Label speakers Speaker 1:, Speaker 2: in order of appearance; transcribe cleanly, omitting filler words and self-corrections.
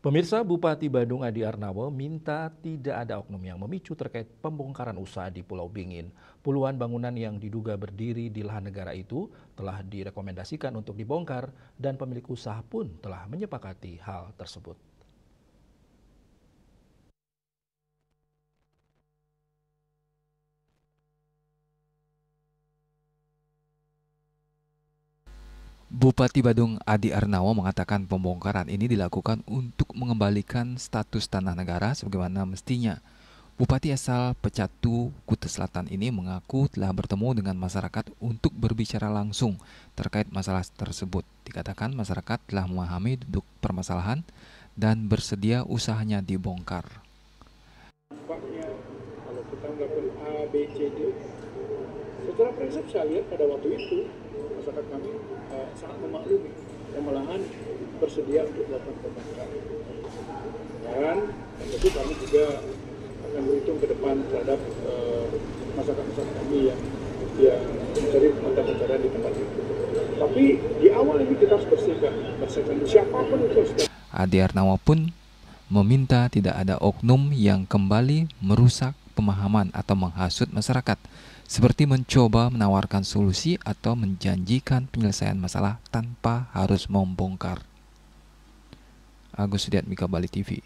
Speaker 1: Pemirsa, Bupati Badung Adi Arnawo minta tidak ada oknum yang memicu terkait pembongkaran usaha di Pulau Bingin. Puluhan bangunan yang diduga berdiri di lahan negara itu telah direkomendasikan untuk dibongkar dan pemilik usaha pun telah menyepakati hal tersebut.
Speaker 2: Bupati Badung Adi Arnawo mengatakan pembongkaran ini dilakukan untuk mengembalikan status tanah negara sebagaimana mestinya. Bupati asal Pecatu, Kuta Selatan ini mengaku telah bertemu dengan masyarakat untuk berbicara langsung terkait masalah tersebut. Dikatakan masyarakat telah memahami duduk permasalahan dan bersedia usahanya dibongkar.
Speaker 3: Nampaknya kalau kita melakukan A, B, C, D, secara prinsip saya lihat pada waktu itu masyarakat kami sangat memaklumi dan malahan bersedia untuk melakukan pembongkaran. Dan tentu kami juga akan berhitung ke depan terhadap masyarakat kami yang mencari mata pencarian di tempat itu. Tapi di awal ini kita harus bersihkan siapapun itu.
Speaker 2: Adi Arnawo pun meminta tidak ada oknum yang kembali merusak pemahaman atau menghasut masyarakat, seperti mencoba menawarkan solusi atau menjanjikan penyelesaian masalah tanpa harus membongkar. Agus Sudiatmika, Bali TV.